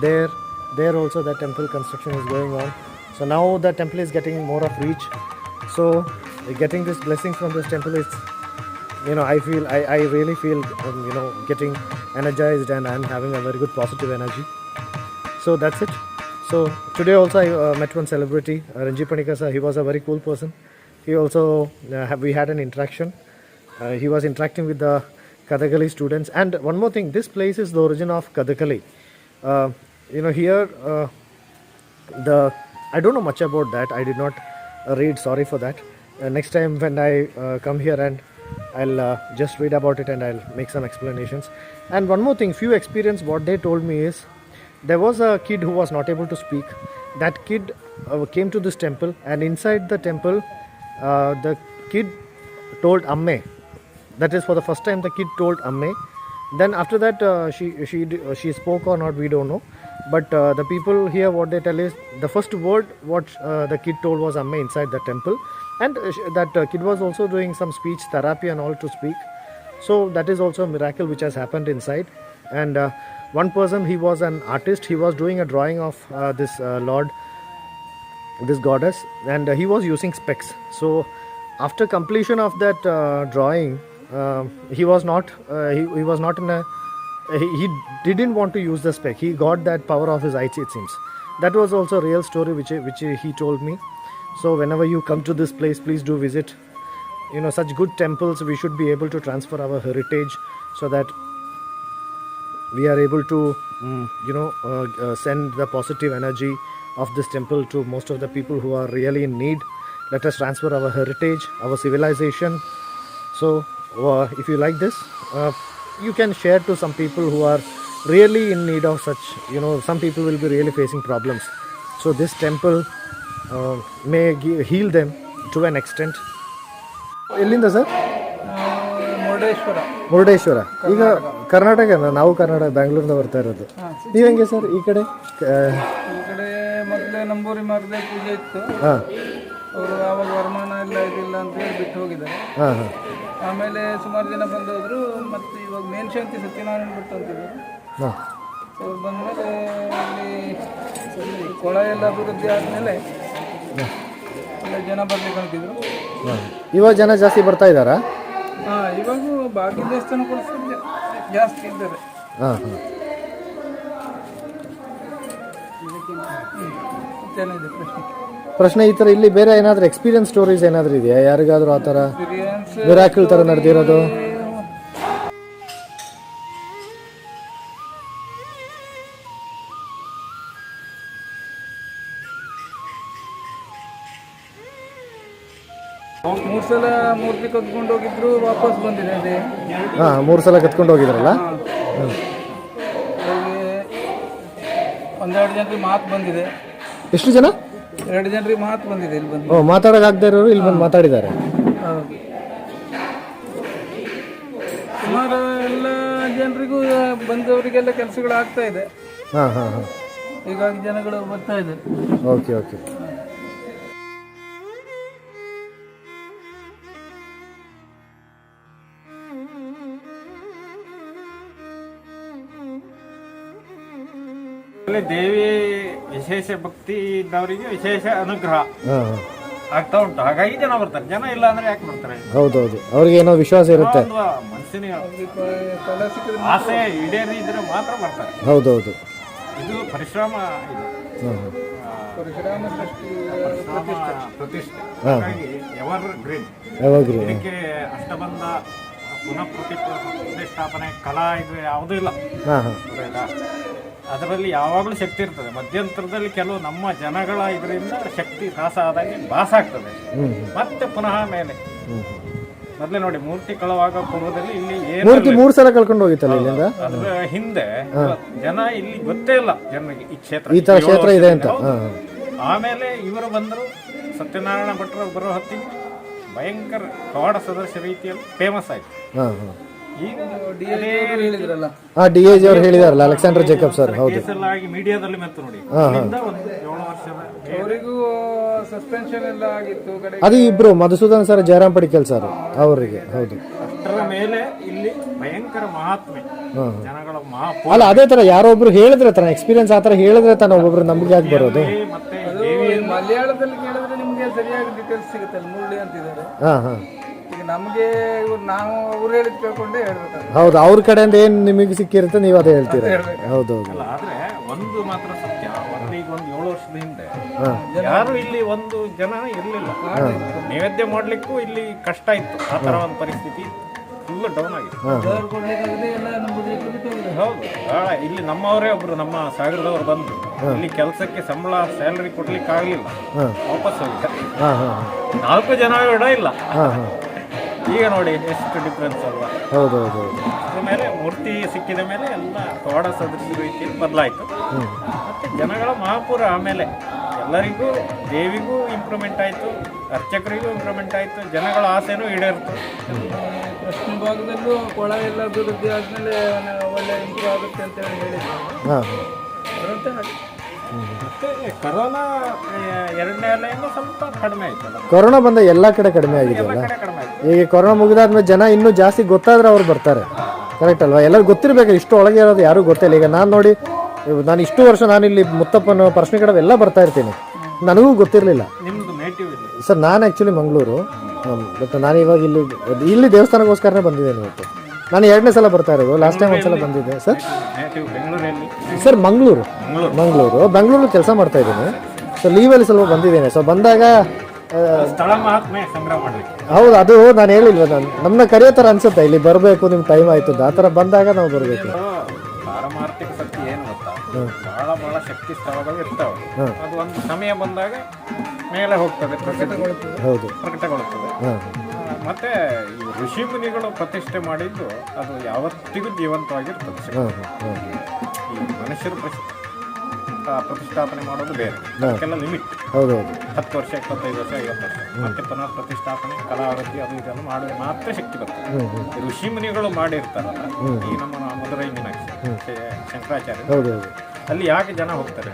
There also the temple construction is going on. So now the temple is getting more of reach. So getting this blessings from this temple is, I really feel, getting energized, and I'm having a very good positive energy. So that's it. So today also I met one celebrity, Ranji Panikar sir. He was a very cool person. He also, we had an interaction. He was interacting with the Kathakali students. And one more thing, this place is the origin of Kathakali. Here, I don't know much about that. I did not read, sorry for that. Next time when I come here, and I'll just read about it and I'll make some explanations. And one more thing, few experience, what they told me is, there was a kid who was not able to speak. That kid came to this temple, and inside the temple, the kid told Amme. That is for the first time the kid told Amme. Then after that she spoke or not, we don't know. But the people here, what they tell is, the first word what the kid told was Amme inside the temple. And that kid was also doing some speech therapy and all to speak. So that is also a miracle which has happened inside. And one person, he was an artist. He was doing a drawing of this Lord, this goddess, and he was using specs. So after completion of that drawing, he was not in a, he didn't want to use the spec. He got that power of his eyes, it seems. That was also a real story which he told me. So whenever you come to this place, please do visit. Such good temples, we should be able to transfer our heritage, so that we are able to send the positive energy of this temple to most of the people who are really in need. Let us transfer our heritage, our civilization. So if you like this, you can share to some people who are really in need of such. Some people will be really facing problems. So this temple may heal them to an extent. ಎಲ್ಲಿಂದ sir? Murudeshwar. ಈಗ ಕರ್ನಾಟಕ, ನಾವು ಕನ್ನಡ, ಬ್ಯಾಂಗ್ಳೂರಿಂದ ಬರ್ತಾ ಇರೋದು. ನೀವು ಹೆಂಗೆ sir ಈ ಕಡೆ? ಮೊದಲೇ ನಂಬೂರಿ ಮಾರದೆ ಪೂಜೆ ಇತ್ತು. ಅವರು ಆವಾಗ ವರಮಾನ ಎಲ್ಲ ಇದಿಲ್ಲ ಅಂತ ಹೇಳಿ ಬಿಟ್ಟು ಹೋಗಿದ್ದಾರೆ. ಆಮೇಲೆ ಸುಮಾರು ಜನ ಬಂದೋದ್ರು. ಮತ್ತು ಇವಾಗ ಮೇನ್ ಶಾಂತಿ ಸತ್ಯನಾರಾಯಣ ಬಿಟ್ಟು ಅಂತಿದ್ರು. ಅವ್ರು ಬಂದಮೇಲೆ ಇಲ್ಲಿ ಕೊಳ ಎಲ್ಲ ಅಭಿವೃದ್ಧಿ ಆದಮೇಲೆ ಎಲ್ಲ ಜನ ಬರ್ಲಿಕ್ಕೆ ಅಂತಿದ್ರು. ಇವಾಗ ಜನ ಜಾಸ್ತಿ ಬರ್ತಾ ಇದ್ದಾರಾ? ಇವಾಗ ಬಾಕಿ ದೇವಸ್ಥಾನ ಕೂಡ ಜಾಸ್ತಿ ಇದ್ದಾರೆ. ಪ್ರಶ್ನೆ ಈ ಥರ ಇಲ್ಲಿ ಬೇರೆ ಏನಾದರೂ ಎಕ್ಸ್ಪೀರಿಯನ್ಸ್ ಸ್ಟೋರೀಸ್ ಏನಾದರೂ ಇದೆಯಾ ಯಾರಿಗಾದರೂ ಆ ಥರ ಮಿರಾಕಲ್ ಥರ ನಡೆದಿರೋದು? ಮೂರು ಸಲ ಮೂರ್ತಿ ಕತ್ಕೊಂಡು ಹೋಗಿದ್ರು, ವಾಪಸ್ ಬಂದಿದೆ ಅದೇ. 3 ಸಲ ಕತ್ಕೊಂಡು ಹೋಗಿದ್ರಲ್ಲ. ಒಂದೆರಡು ಜನರಿಗೆ ಮಾತು ಬಂದಿದೆ. ಎಷ್ಟು ಜನ? 2 ಜನರಿಗೆ ಮಾತು ಬಂದಿದೆ ಇಲ್ಲಿ ಬಂದು. ಮಾತಾಡೋಕ್ಕಾಗದೇ ಇರೋರು ಇಲ್ಲಿ ಬಂದು ಮಾತಾಡಿದ್ದಾರೆ. ಸುಮಾರು ಎಲ್ಲ ಜನರಿಗೂ ಬಂದವರಿಗೆಲ್ಲ ಕೆಲಸಗಳು ಆಗ್ತಾ ಇದೆ. ಹೀಗಾಗಿ ಜನಗಳು ಬರ್ತಾ ಇದ್ದಾರೆ. ಓಕೆ. ದೇವಿ ವಿಶೇಷ ಭಕ್ತಿ ಇದ್ದವರಿಗೆ ವಿಶೇಷ ಅನುಗ್ರಹ ಆಗ್ತಾ ಉಂಟು. ಹಾಗಾಗಿ ಜನ ಬರ್ತಾರೆ. ಜನ ಇಲ್ಲ ಅಂದ್ರೆ ಯಾಕೆ ಬರ್ತಾರೆ? ಹೌದೌದು, ಅವ್ರಿಗೆ ಏನೋ ವಿಶ್ವಾಸ ಇರುತ್ತೆ. ಮನಸ್ಸಿನ ಆಸೆ ಈಡೇರಿದ್ರೆ ಮಾತ್ರ ಬರ್ತಾರೆ. ಹೌದೌದು. ಇದು ಪರಿಶ್ರಮ ಇದು ಪರಿಶ್ರಮ ಪ್ರತಿಷ್ಠೆ ಹಾಗಾಗಿ ಎವರ್ ಗ್ರೀನ್. ಇದಕ್ಕೆ ಅಷ್ಟಬಂಧ ಪುನಃ ಪ್ರತಿಷ್ಠಾಪನೆ ಕಲಾ ಇದು ಯಾವುದೂ ಇಲ್ಲ. ಅದರಲ್ಲಿ ಯಾವಾಗಲೂ ಶಕ್ತಿ ಇರ್ತದೆ. ಮಧ್ಯಂತರದಲ್ಲಿ ಕೆಲವು ನಮ್ಮ ಜನಗಳ ಇದರಿಂದ ಶಕ್ತಿ ಹ್ರಾಸ ಆದಾಗೆ ಭಾಸ ಆಗ್ತದೆ. ಮತ್ತೆ ಪುನಃ ಮೇಲೆ ಮೊದಲೇ ನೋಡಿ ಮೂರ್ತಿ ಕಳವಾಗ ಪೂರ್ವದಲ್ಲಿ ಇಲ್ಲಿ ಮೂರ್ತಿ 3 ಸಲ ಕಳ್ಕೊಂಡು ಹೋಗಿತ್ತಲ್ಲ ಇಲ್ಲಿಂದ. ಅದ್ರ ಹಿಂದೆ ಜನ ಇಲ್ಲಿ ಗೊತ್ತೇ ಇಲ್ಲ ಜನರಿಗೆ ಈ ಕ್ಷೇತ್ರ ಇದೆ ಅಂತ. ಆಮೇಲೆ ಇವರು ಬಂದರು, ಸತ್ಯನಾರಾಯಣ ಭಟ್ರು ಬರೋ ಹೊತ್ತಿಗೆ ಭಯಂಕರ ಕವಾಡ ಸದಸ್ಯ ರೀತಿಯಲ್ಲಿ ಫೇಮಸ್ ಆಯ್ತು. ಈಗ ಹೇಳಿದ್ರಲ್ಲ DAG ಅವರು ಹೇಳಿದಾರಲ್ಲ, ಅಲೆಕ್ಸಾಂಡರ್ ಜೇಕಬ್ ಸರ್. ಹೌದು, ಆಗಿ ಮೀಡಿಯಾದಲ್ಲಿ ಮೆತ್ತು ನೋಡಿ. 7 ವರ್ಷದ ಅವರಿಗೂ ಸಸ್ಪೆನ್ಷನ್ ಎಲ್ಲ ಆಗಿತ್ತು ಕಡೆ. ಅದು ಇಬ್ರು ಮಧುಸೂದನ್ ಸರ್, ಜಯರಾಮ್ ಪಡಿಕಲ್ ಸರ್ ಅವರಿಗೆ. ಹೌದು, ಅಷ್ಟರ ಮೇಲೆ ಇಲ್ಲಿ ಭಯಂಕರ ಮಹಾತ್ಮೆ ಜನಗಳ ಅಲ್ಲ ಅದೇ ತರ ಯಾರೊಬ್ರು ಹೇಳಿದ್ರೆ ತನ್ನ ಎಕ್ಸ್ಪೀರಿಯನ್ಸ್ ಆತರ ಹೇಳಿದ್ರೆ ತಾನ ಒಬ್ಬೊಬ್ರು ನಮ್ಗೆ ಯಾಕೆ ಬರೋದು. ಮತ್ತೆ ಮಲಯಾಳದಲ್ಲಿ ಕೇಳಿದ್ರೆ ನಿಮ್ಗೆ ಸರಿಯಾಗಿ ಡೀಟೇಲ್ಸ್ ಸಿಗುತ್ತೆ. ಮುಳ್ಳಿ ಅಂತಿದ್ದಾರೆ. ಈಗ ನಮ್ಗೆ ನಾವು ಅವ್ರು ಹೇಳಿದ್ ಕೇಳ್ಕೊಂಡೇ ಹೇಳ್ಬೇಕು. ಹೌದು, ಅವ್ರ ಕಡೆಯಿಂದ ಏನ್ ನಿಮಗೆ ಸಿಕ್ಕಿರುತ್ತೆ ನೀವು ಅದೇ ಹೇಳ್ತೀರಾ. ಹೌದೌದು. ಆದ್ರೆ ಒಂದು ಮಾತ್ರ ಸತ್ಯ, ಈಗ ಒಂದು 7 ವರ್ಷದ ಹಿಂದೆ ಯಾರು ಇಲ್ಲಿ ಒಂದು ಜನ ಇರ್ಲಿಲ್ಲ. ನೈವೇದ್ಯ ಮಾಡ್ಲಿಕ್ಕೂ ಇಲ್ಲಿ ಕಷ್ಟ ಇತ್ತು. ಆ ತರ ಒಂದು ಪರಿಸ್ಥಿತಿ ಫುಲ್ ಡೌನ್ ಆಗಿತ್ತು. ಹೌದು, ಇಲ್ಲಿ ನಮ್ಮವರೇ ಒಬ್ರು ನಮ್ಮ ಸಾಗರದವ್ರು ಬಂದು ಇಲ್ಲಿ ಕೆಲಸಕ್ಕೆ ಸಂಬಳ ಸ್ಯಾಲರಿ ಕೊಡ್ಲಿಕ್ಕೆ ಆಗ್ಲಿಲ್ಲ, ವಾಪಸ್ ಹೋಗಿದ್ದಾರೆ. 4 ಜನ ಕೂಡ ಇಲ್ಲ. ಈಗ ನೋಡಿ ಎಷ್ಟು ಡಿಫ್ರೆನ್ಸ್ ಅಲ್ವಾ. ಹೌದೌದು. ಅದ್ರ ಮೇಲೆ ಮೂರ್ತಿ ಸಿಕ್ಕಿದ ಮೇಲೆ ಎಲ್ಲ ಕವಾಡ ಸದೃಶ ರೀತಿಯಲ್ಲಿ ಬದಲಾಯಿತು. ಮತ್ತೆ ಜನಗಳ ಮಹಾಪುರ ಆಮೇಲೆ ಎಲ್ಲರಿಗೂ ದೇವಿಗೂ ಇಂಪ್ರೂವ್ಮೆಂಟ್ ಆಯಿತು, ಅರ್ಚಕರಿಗೂ ಇಂಪ್ರೂವ್ಮೆಂಟ್ ಆಯಿತು, ಜನಗಳ ಆಸೆನೂ ಈಡೇರಿತು. ಪಶ್ಚಿಮ ಭಾಗದಲ್ಲೂ ಕೊಳ ಎಲ್ಲ ಅಭಿವೃದ್ಧಿ ಆದಮೇಲೆ ಒಳ್ಳೆ ಇಂಪ್ರೂವ್ ಆಗುತ್ತೆ ಅಂತ ಹೇಳಿದ್ರು. ಮತ್ತೆ ಕೊರೋನಾ 2ನೇ ಅಲೆಯಿಂದ ಸ್ವಲ್ಪ ಕಡಿಮೆ ಆಯ್ತಲ್ಲ. ಕೊರೋನಾ ಬಂದ ಎಲ್ಲ ಕಡೆ ಕಡಿಮೆ ಆಗಿದೆಯಲ್ಲ. ಈಗ ಕೊರೋನಾ ಮುಗಿದಾದ್ಮೇಲೆ ಜನ ಇನ್ನೂ ಜಾಸ್ತಿ ಗೊತ್ತಾದ್ರೆ ಅವ್ರು ಬರ್ತಾರೆ. ಕರೆಕ್ಟ್ ಅಲ್ವಾ? ಎಲ್ಲರೂ ಗೊತ್ತಿರ್ಬೇಕು. ಇಷ್ಟು ಒಳಗೆ ಇರೋದು ಯಾರು ಗೊತ್ತಿಲ್ಲ. ಈಗ ನಾನು ನೋಡಿ, ನಾನು ಇಷ್ಟು ವರ್ಷ ನಾನಿಲ್ಲಿ ಮುತ್ತಪ್ಪನ ಪರ್ಶ್ಮಿ ಕಡೆ ಎಲ್ಲ ಬರ್ತಾ ಇರ್ತೀನಿ, ನನಗೂ ಗೊತ್ತಿರಲಿಲ್ಲ. ನಿಮ್ದು ನೇಟಿವ್ ಸರ್? ನಾನು ಆ್ಯಕ್ಚುಲಿ ಮಂಗಳೂರು, ಬಟ್ ನಾನು ಇವಾಗ ಇಲ್ಲಿ ದೇವಸ್ಥಾನಕ್ಕೋಸ್ಕರನೇ ಬಂದಿದ್ದೇನೆ ಇವತ್ತು. ನಾನು 2ನೇ ಸಲ ಬರ್ತಾ ಇರೋದು. ಲಾಸ್ಟ್ ಟೈಮ್ ಒಂದ್ಸಲ ಬಂದಿದ್ದೆ ಸರ್. ಸರ್ ಬೆಂಗಳೂರು ಕೆಲಸ ಮಾಡ್ತಾ ಇದ್ದೀನಿ. ಸೊ ಲೀವಲ್ಲಿ ಸ್ವಲ್ಪ ಬಂದಿದ್ದೇನೆ. ಸೊ ಬಂದಾಗ ಹೌದು, ಅದು ನಾನು ಹೇಳಿಲ್ವ, ನಮ್ಮನ್ನ ಕರೆಯೋ ಥರ ಅನ್ಸುತ್ತೆ. ಇಲ್ಲಿ ಬರಬೇಕು, ನಿಮ್ಮ ಟೈಮ್ ಆಯ್ತು, ಆ ಥರ ಬಂದಾಗ ನಾವು ಬರಬೇಕು. ಪಾರಮಾರ್ಥಿಕ ಶಕ್ತಿ ಏನು ಗೊತ್ತಾ, ಬಹಳ ಶಕ್ತಿ ಸ್ಥಳಗಳು ಇರ್ತಾವೆ. ಅದು ಒಂದು ಸಮಯ ಬಂದಾಗ ಮೇಲೆ ಹೋಗ್ತದೆ, ಪ್ರಕಟಗೊಳ್ಳುತ್ತದೆ. ಮತ್ತೆ ಈ ಋಷಿ ಮುನಿಗಳು ಪ್ರತಿಷ್ಠೆ ಮಾಡಿದ್ದು ಅದು ಯಾವತ್ತಿಗೂ ಜೀವಂತವಾಗಿರ್ತದೆ. ಈ ಮನುಷ್ಯರು ಪ್ರತಿಷ್ಠಾಪನೆ ಮಾಡೋದು ಬೇರೆ, ಅದಕ್ಕೆಲ್ಲ ಲಿಮಿಟ್. 10 ವರ್ಷ, 25 ವರ್ಷ, 50 ವರ್ಷ. ಮತ್ತೆ ಪುನಃ ಪ್ರತಿಷ್ಠಾಪನೆ, ಕಲಾವೃತ್ತಿ ಅದು ಇದನ್ನು ಮಾಡುವ ಮಾತ್ರ ಶಕ್ತಿ ಬರ್ತದೆ. ಋಷಿ ಮುನಿಗಳು ಮಾಡಿರ್ತಾರಲ್ಲ, ಈ ನಮ್ಮ ಮಧುರೈ ಮೀನಾಕ್ಷಿ, ಶಂಕರಾಚಾರ್ಯ, ಅಲ್ಲಿ ಯಾಕೆ ಜನ ಹೋಗ್ತಾರೆ?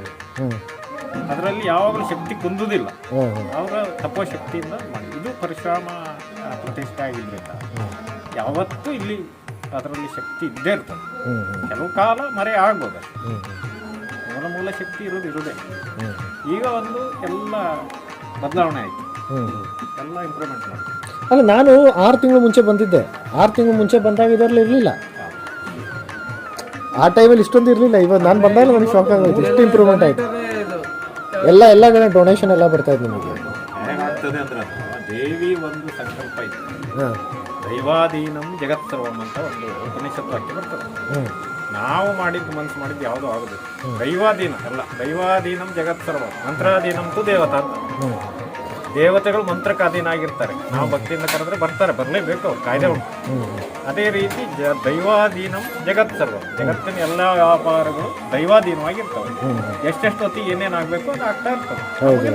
ಅದರಲ್ಲಿ ಯಾವಾಗಲೂ ಶಕ್ತಿ ಕುಂದುದಿಲ್ಲ. ಅವರ ತಪೋಶಕ್ತಿಯಿಂದ ಮಾಡಿ ಇದು ಪರಿಶ್ರಮ ಪ್ರತಿಷ್ಠೆ ಆಗಿದ್ದರಿಂದ ಯಾವತ್ತೂ ಇಲ್ಲಿ ಅದರಲ್ಲಿ ಶಕ್ತಿ ಇದ್ದೇ ಇರ್ತದೆ. ಕೆಲವು ಕಾಲ ಮರೆ ಆಗ್ಬೋದು, ಮೂಲ ಶಕ್ತಿ ಇರುವುದೇ. ಈಗ ಒಂದು ಎಲ್ಲ ಬದಲಾವಣೆ ಆಯಿತು, ಎಲ್ಲ ಇಂಪ್ರೂವ್ಮೆಂಟ್ ಮಾಡಿ. ಅಲ್ಲ, ನಾನು 6 ತಿಂಗಳು ಮುಂಚೆ ಬಂದಿದ್ದೆ. 6 ತಿಂಗಳು ಮುಂಚೆ ಬಂದಾಗ ಇದರಲ್ಲಿ ಇರಲಿಲ್ಲ. ಆ ಟೈಮಲ್ಲಿ ಇಷ್ಟೊಂದು ಇರಲಿಲ್ಲ. ಇವಾಗ ನಾನು ಬಂದಾಗ ನನಗೆ ಶಾಕ್ ಆಗೋಯ್ತು, ಇಷ್ಟು ಇಂಪ್ರೂವ್ಮೆಂಟ್ ಆಯಿತು. ಎಲ್ಲ ಕಡೆ ಡೊನೇಷನ್ ಎಲ್ಲ ಬರ್ತಾ ಇತ್ತು ನಿಮಗೆ. ಏನಾಗ್ತದೆ ಅಂದ್ರೆ, ದೇವಿ ಒಂದು ಸಂಕಲ್ಪ ಇತ್ತು, ದೈವಾಧೀನಂ ಜಗತ್ಸರ್ವಂ ಅಂತ ಒಂದು ಉಪನಿಷತ್ ವಾಕ್ಯ ಬರ್ತದೆ. ನಾವು ಮಾಡಿದ್ದು ಮನಸ್ಸು ಮಾಡಿದ್ದು ಯಾವುದೂ ಆಗೋದು ದೈವಾಧೀನ ಅಲ್ಲ. ದೈವಾಧೀನಂ ಜಗತ್ಸರ್ವಂ, ಮಂತ್ರಾಧೀನಂತೂ ದೇವತಾ ಅಂತ. ದೇವತೆಗಳು ಮಂತ್ರಕ್ಕೆ ಅಧೀನ ಆಗಿರ್ತಾರೆ. ನಾವು ಭಕ್ತಿಯಿಂದ ಕರೆದ್ರೆ ಬರ್ತಾರೆ, ಬರಲೇಬೇಕು, ಅವ್ರು ಕಾಯ್ದೆ ಉಂಟು. ಅದೇ ರೀತಿ ದೈವಾಧೀನಂ ಜಗತ್ ಸರ್ವ, ಜಗತ್ತಿನ ಎಲ್ಲ ವ್ಯಾಪಾರಗಳು ದೈವಾಧೀನವಾಗಿರ್ತವೆ. ಎಷ್ಟೆಷ್ಟು ಹೊತ್ತಿಗೆ ಏನೇನಾಗಬೇಕು ಅದು ಆಗ್ತಾ ಇರ್ತದೆ.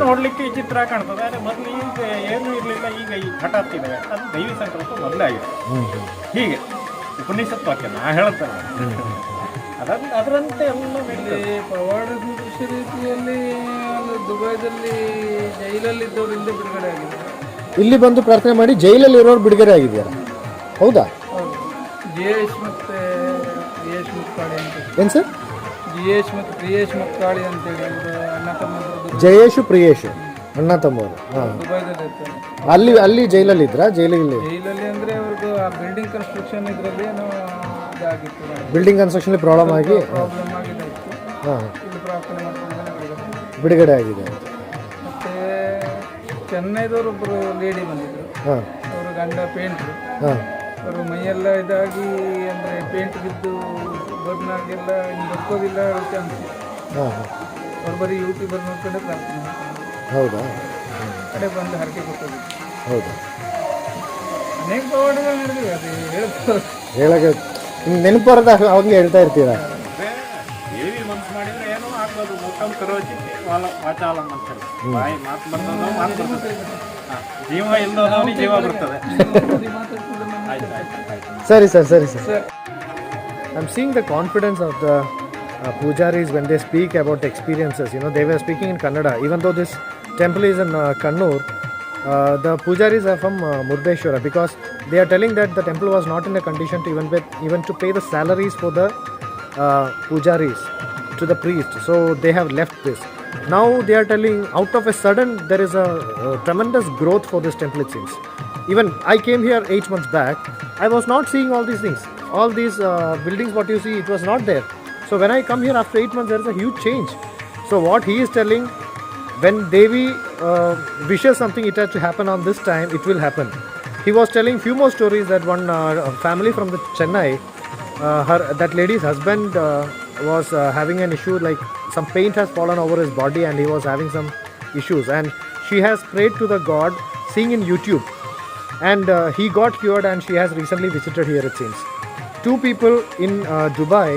ನೋಡ್ಲಿಕ್ಕೆ ಈ ಚಿತ್ರ ಕಾಣ್ತದೆ. ಆದರೆ ಮೊದಲು ಈಗ ಏನೂ ಇರಲಿಲ್ಲ, ಈಗ ಈ ಹಠಾತ್ ಇದೆ. ಅದು ದೈವಿ ಸಂಕಲ್ಪ ಮೊದಲೇ ಆಗಿದೆ. ಹೀಗೆ ಉಪನಿಷತ್ ವಾಕ್ಯ ನಾ ಹೇಳ್ತೇನೆ. ಅದರಂತೆ ಎಲ್ಲ ಪವಾಡ ಸದೃಶ ರೀತಿಯಲ್ಲಿ ದುಬೈದಲ್ಲಿ ಜೈಲಲ್ಲಿದ್ದವರಿಂದ ಬಿಡುಗಡೆ ಆಗಿದೆ. ಇಲ್ಲಿ ಬಂದು ಪ್ರಾರ್ಥನೆ ಮಾಡಿ ಜೈಲಲ್ಲಿ ಇರೋರು ಬಿಡುಗಡೆ ಆಗಿದೆಯಲ್ಲ, ಹೌದಾ? ಜಿಯೇಶ್ ಮತ್ತು ಪ್ರಿಯೇಶ್ ಮುಕ್ಕಾಳಿ ಅಂತ. ಏನು ಸರ್? ಜಿಯೇಶ್ ಮತ್ತು ಪ್ರಿಯೇಶ್ ಮುಕ್ಕಾಳಿ ಅಂತೇಳಿ ಅವರು ಅಣ್ಣ ತಮ್ಮ. ಜಯೇಶು ಪ್ರಿಯೇಶು ಅಣ್ಣ ತಮ್ಮವರು. ದುಬೈದಲ್ಲಿ ಇರ್ತಾರೆ. ಅಲ್ಲಿ ಜೈಲಲ್ಲಿ ಇದ್ರಾ? ಜೈಲಲ್ಲಿ ಅಂದರೆ ಅವ್ರದ್ದು ಆ ಬಿಲ್ಡಿಂಗ್ ಕನ್ಸ್ಟ್ರಕ್ಷನ್ ಇದರಲ್ಲಿ ಏನೋ ಇದಾಗಿತ್ತು. ಬಿಲ್ಡಿಂಗ್ ಕನ್ಸ್ಟ್ರಕ್ಷನ್ ಪ್ರಾಬ್ಲಮ್ ಆಗಿದೆ. ಇಲ್ಲಿ ಪ್ರಾರ್ಥನೆ ಮಾಡ್ಕೊಂಡು ಬಿಡುಗಡೆ ಆಗಿದೆ. ಮತ್ತು ಚೆನ್ನೈದವರೊಬ್ಬರು ಲೇಡಿ ಬಂದಿದ್ದರು, ಅವರು ಗಂಡ ಪೇಂಟ್ರು. ಅವರು ಮೈಯೆಲ್ಲ ಇದಾಗಿ ಅಂದರೆ ಪೇಂಟ್ ಬಿದ್ದು ಬರ್ನಾಗೆಲ್ಲ ಇನ್ನು ಬದುಕೋದಿಲ್ಲ ಚಾನ್ಸ್. ಅವ್ರು ಬರೀ ಯೂಟ್ಯೂಬರ್ ನೋಡ್ಕೊಂಡೆ ಪ್ರಾರ್ಥನೆ ಮಾಡ್ಕೊಂಡು ಹೌದಾ ಕಡೆ ಬಂದು ಹರಕೆ ಕೊಟ್ಟೋದು. ಹೌದಾ, ಅನೇಕ ಪವಾಡಗಳು ನಡೆದಿವೆ. ಅದು ಹೇಳಕ್ಕೆ ನೆನಪು ಬರೋದಾಗ ಅವಂಗೆ ಹೇಳ್ತಾ ಇರ್ತೀರಾ. ದೇವಿ ಮನ್ಸು ಮಾಡಿದ್ರೆ ಏನೋ ಆಗ್ಬೋದು. ಮುಖಂ ಕರೋಚಿ ವಾಚಾಲಂ ಅಂತಾರೆ. ಬಾಯಿ ಮಾತು ಬಂದದ ಮಾತು ಬರ್ತದೆ, ಜೀವ ಇಲ್ಲದವನಿಗೆ ಜೀವ ಬರ್ತದೆ. ಸರಿ ಸರ್, ಸರಿ sir. I am seeing the confidence of the pujaris when they speak about experiences. You know, they were speaking in Kannada. Even though this temple is in Kannur, the pujaris are from Murdeshwara, because they are telling that the temple was not in a condition to even to pay the salaries for the pujaris to the priest. So they have left this. Now they are telling out of a sudden there is a tremendous growth for this temple, it seems. Even I came here 8 months back, I was not seeing all these things. All these buildings what you see, it was not there. So when I come here after 8 months, there is a huge change. So what he is telling, when Devi wishes something, it has to happen on this time, it will happen. He was telling few more stories that one family from the Chennai, that lady's husband was having an issue, like some paint has fallen over his body and he was having some issues, and she has prayed to the God, seeing in YouTube, and he got cured, and she has recently visited here, it seems. 2 people in Dubai,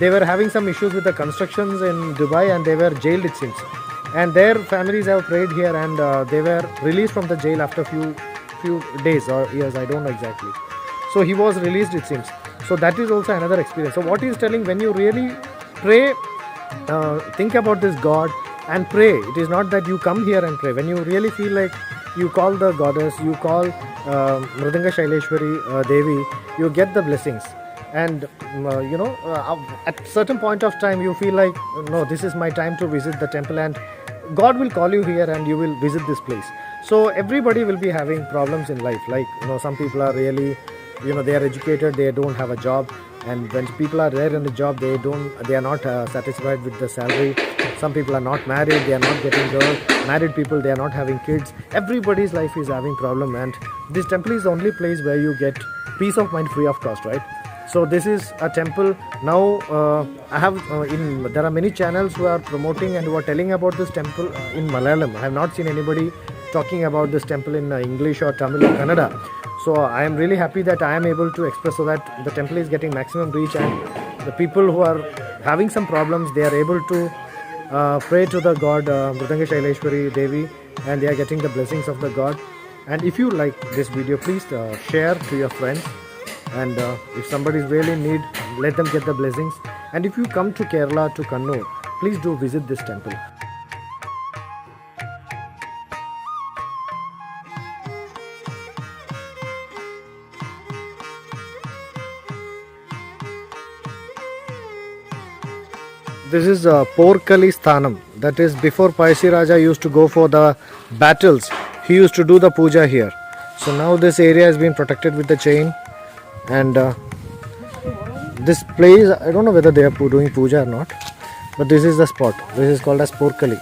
they were having some issues with the constructions in Dubai and they were jailed, it seems, and their families have prayed here, and they were released from the jail after few days or years, I don't know exactly. So he was released, it seems. So that is also another experience. So what he is telling, when you really pray, think about this God and pray. It is not that you come here and pray. When you really feel like you call the goddess, you call MridangaShyleshwari Devi, you get the blessings. And at certain point of time you feel like, no, this is my time to visit the temple, and God will call you here and you will visit this place. So everybody will be having problems in life, like some people are really, they are educated, they don't have a job, and when people are there in the job, they are not satisfied with the salary. Some people are not married, they are not getting girl. Married people, they are not having kids. Everybody's life is having problem, and this temple is the only place where you get peace of mind free of cost, right? So this is a temple. Now I have there are many channels who are promoting and who are telling about this temple in Malayalam. I have not seen anybody talking about this temple in English or Tamil or Kannada. So I am really happy that I am able to express, so that the temple is getting maximum reach, and the people who are having some problems, they are able to pray to the God MridangaShyleshwari Devi, and they are getting the blessings of the God. And if you like this video, please share to your friends. And if somebody is really in need, let them get the blessings. And if you come to Kerala, to Kannur, please do visit this temple. This is Porkali Sthanam. That is, before Paisi Raja used to go for the battles, he used to do the puja here. So now this area has been protected with the chain. And this place, I don't know whether they are doing puja or not, but this is the spot. This is called as Porkali.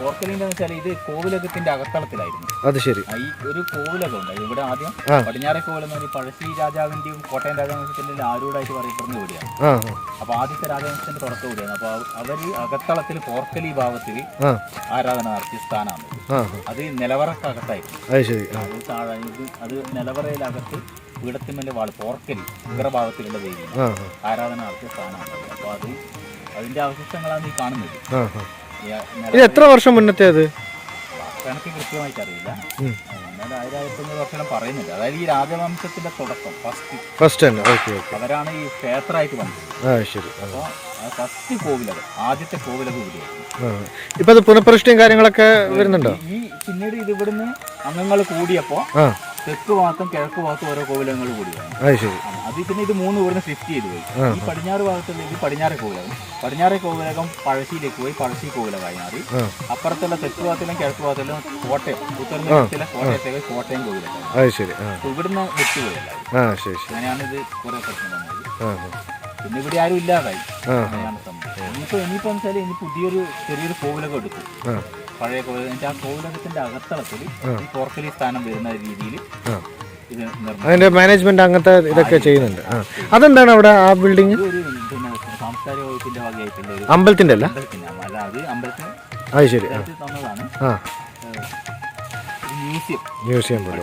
പോർക്കലിന്റെ വെച്ചാൽ ഇത് കോവിലകത്തിന്റെ അകത്തളത്തിലായിരുന്നു. അത് ശരി. ഈ ഒരു കോവിലകം ഉണ്ട് ഇവിടെ ആദ്യം പടിഞ്ഞാറെ കോവിലം എന്ന് പറഞ്ഞാൽ പഴശ്ശി രാജാവിന്റെയും കോട്ടയം രാജവംശത്തിന്റെ ആരൂഢായിട്ട് പറയപ്പെടുന്ന ഇവിടെയാണ്. അപ്പൊ ആദ്യത്തെ രാജവംശത്തിന്റെ തുടക്കം ഇവിടെയാണ്. അപ്പൊ അവര് അകത്തളത്തിൽ പോർക്കലി ഭാവത്തിൽ ആരാധന നടത്തിയ സ്ഥാനമാണ്. അത് നിലവറക്കകത്തായിരുന്നു. അത് നിലവറയിലകത്ത് പീഠത്തിന്മേലെ വാള് പോർക്കലി ഉഗ്രഭാവത്തിലുള്ള ദേവി ആരാധന നടത്തിയ സ്ഥാനമാണ്. അപ്പൊ അതിന്റെ അവശിഷ്ടങ്ങളാണ് ഈ കാണുന്നത്. ഇത് എത്ര വർഷം മുന്നത്തെ അത് എനിക്ക് കൃത്യമായിട്ട് അറിയില്ല. എന്നാൽ 1500 വർഷം പറയുന്നില്ല. അതായത് ഈ രാജവംശത്തിന്റെ തുടക്കം ഫസ്റ്റ് അവരാണ് ഈ ക്ഷേത്രമായിട്ട് വന്നത്. അപ്പോൾ ഫസ്റ്റ് കോവിലകം, ആദ്യത്തെ കോവിലകം ഇവിടെയായിരുന്നു. ഇപ്പൊ പുനഃപ്രതിഷ്ഠയും കാര്യങ്ങളൊക്കെ വരുന്നുണ്ടോ? ഈ പിന്നീട് ഇത് ഇവിടുന്ന് അംഗങ്ങൾ കൂടിയപ്പോ തെക്ക് ഭാഗത്തും കിഴക്ക് ഭാഗത്തും ഓരോ കോവിലങ്ങൾ കൂടിയാണ്. അത് ശരി. അത് പിന്നെ ഇത് 3 ഇവിടുന്ന് ഷിഫ്റ്റ് ചെയ്ത് പോയി. ഈ പടിഞ്ഞാറ് ഭാഗത്തുള്ള ഇത് പടിഞ്ഞാറ് കോവിലകം, പടിഞ്ഞാറ് കോവിലകം പഴശ്ശിയിലേക്ക് പോയി, പഴശ്ശി കോവിലകമായി മാറി. അപ്പുറത്തുള്ള തെക്ക് ഭാഗത്തിലും കിഴക്ക് ഭാഗത്തിലും കോട്ടയം, ഉത്തരമേഖലയിലെ കോട്ടയത്തേക്ക് കോട്ടയം കോവിലകം. അത് ശരി. ഇവിടുന്ന് വിട്ടുപോയില്ല. അങ്ങനെയാണ് ഇത് കുറെ പ്രശ്നം വന്നത്. പിന്നെ ഇവിടെ ആരും ഇല്ലാതായി. അങ്ങനെയാണ് സംഭവം. ഇനിയിപ്പോ വെച്ചാൽ ഇനി പുതിയൊരു ചെറിയൊരു കോവിലകം എടുക്കും, പഴയ കോവിലകം. എന്നിട്ട് ആ കോവിലകത്തിന്റെ അകത്തളത്തിൽ ഈ പോർക്കലി സ്ഥാനം വരുന്ന രീതിയിൽ ഇത് അതിന്റെ മാനേജ്മെന്റ് അങ്ങനത്തെ ഇതൊക്കെ ചെയ്യുന്നുണ്ട്. അതെന്താണ് അവിടെ ആ ബിൽഡിംഗ്? ഒരു പിന്നെ സാംസ്കാരിക വകുപ്പിന്റെ വകയായിട്ടുള്ള ഒരു അമ്പലത്തിന്റെ അല്ല? അല്ല, അത് അമ്പലത്തിന് അത് ശരി. തന്നതാണ്. മ്യൂസിയം മ്യൂസിയം പോലെ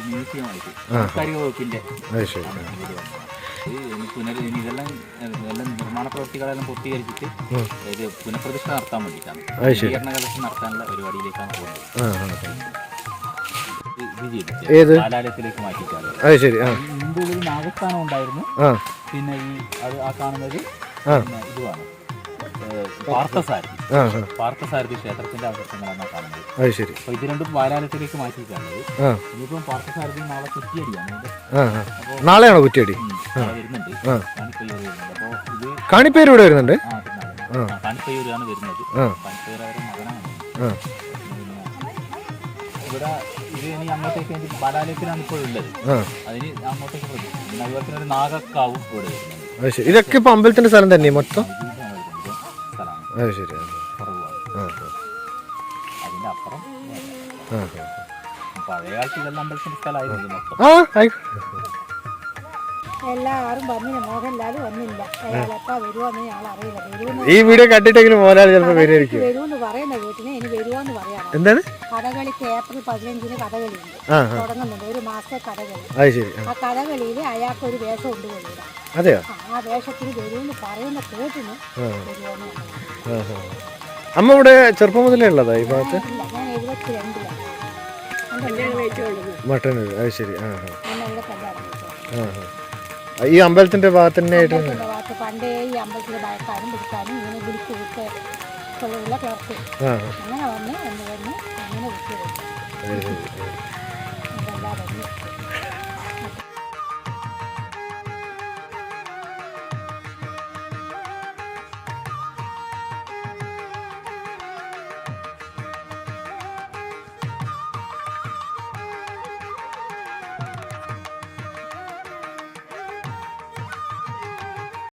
മ്യൂസിയമായിട്ട് സാംസ്കാരിക വകുപ്പിന്റെ. അത് ശരി. ഇതെല്ലാം നിർമ്മാണ പ്രവൃത്തികളെല്ലാം പൂർത്തീകരിച്ചിട്ട് ഇത് പുനഃപ്രതിഷ്ഠ നടത്താൻ വേണ്ടിയിട്ടാണ്, കലക്ഷൻ നടത്താനുള്ള പരിപാടിയിലേക്കാണ് പോകുന്നത്. ബാലാലയത്തിലേക്ക് മാറ്റിയിട്ടാണ്. അത് ശരി. ഇതിന്റെ ഉള്ളിൽ നാഗസ്ഥാനം ഉണ്ടായിരുന്നു. പിന്നെ ഈ അത് ആ കാണുന്നത് ഇതുമാണ് പാർത്ഥസാരഥി ക്ഷേത്രത്തിന്റെ അവശിഷ്ടങ്ങളാണ് കാണുന്നത്. അത് ശരി. അപ്പൊ ഇത് രണ്ടും ബാലാലയത്തിലേക്ക് മാറ്റിയിട്ടാണത്. ഇനിയിപ്പം പാർത്ഥസാരഥി നാളെ കുറ്റിയടിയാണ്. നാളെയാണോ കുറ്റിയടി? വരുന്നുണ്ട്, കാണിപ്പയ്യൂർ വരുന്നുണ്ട്. അപ്പൊ ഇത് കാണിപ്പേര് ഇവിടെ വരുന്നുണ്ട്. കാണിപ്പയ്യൂരാണ് വരുന്നത്. കാണിപ്പയ്യൂർ അവരുടെ മകനാണ്. ഇവിടെ ഇത് ഇനി അങ്ങോട്ടേക്ക് ബാലാലയത്തിലാണ് ഇപ്പോൾ ഉള്ളത്. അതിന് അങ്ങോട്ടേക്ക് പോകും. പിന്നെ അതുപോലെ തന്നെ ഒരു നാഗക്കാവും ഇവിടെ വരുന്നുണ്ട്. ഇതൊക്കെ ഇപ്പൊ അമ്പലത്തിന്റെ സ്ഥലം തന്നെ മൊത്തം. അത് ശരി. അതിന്റെ അപ്പുറം പഴയ കാലത്ത് ഇതെല്ലാം അമ്പലത്തിന്റെ സ്ഥലമായിരുന്നു മൊത്തം. എല്ലാവരും വന്നില്ല, മോഹൻലാൽ വന്നില്ല. അയാൾ എപ്പാ വരുവാന്ന് ഞങ്ങൾ അറിയില്ല. ഈ വീഡിയോ കണ്ടിട്ടെങ്കിലും മോഹൻലാൽ ചിലപ്പോൾ വരുമായിരിക്കും. വരുമെന്ന് പറയുന്ന വീട്ടിന് ഇനി വരുവാന്ന് പറയാം. എന്താണ് കഥകളിക്ക് ഏപ്രിൽ 15 കഥകളിയുണ്ട്, തുടങ്ങുന്നുണ്ട്. ഒരു മാസത്തെ കഥകളി. അത് ശരി. ആ കഥകളിയിൽ അയാൾക്ക് ഒരു വേഷം ഉണ്ട് വരിക. അതെയോ? ആ വേഷത്തിന് വരുമെന്ന് പറയുന്ന കേട്ടിന് വരുവാന്ന്. അമ്മ ഇവിടെ ചെറുപ്പം മുതലേ ഉള്ളതാ ഈ ഭാഗത്ത്? ഞാൻ 72 മട്ടൻ. അത് ശരി. ഇവിടെ കല്യാണം. ഈ അമ്പലത്തിന്റെ ഭാഗത്ത് തന്നെ ആയിട്ട് പണ്ടേ ഈ അമ്പലത്തിൽ ഭയക്കാനും പിടിക്കാനും ഇങ്ങനെ വിളിച്ച് വിട്ട് കൊള്ളുള്ള ക്ലർക്ക് അങ്ങനെ വന്ന് എന്ന് പറഞ്ഞ് അങ്ങനെ വിട്ടു.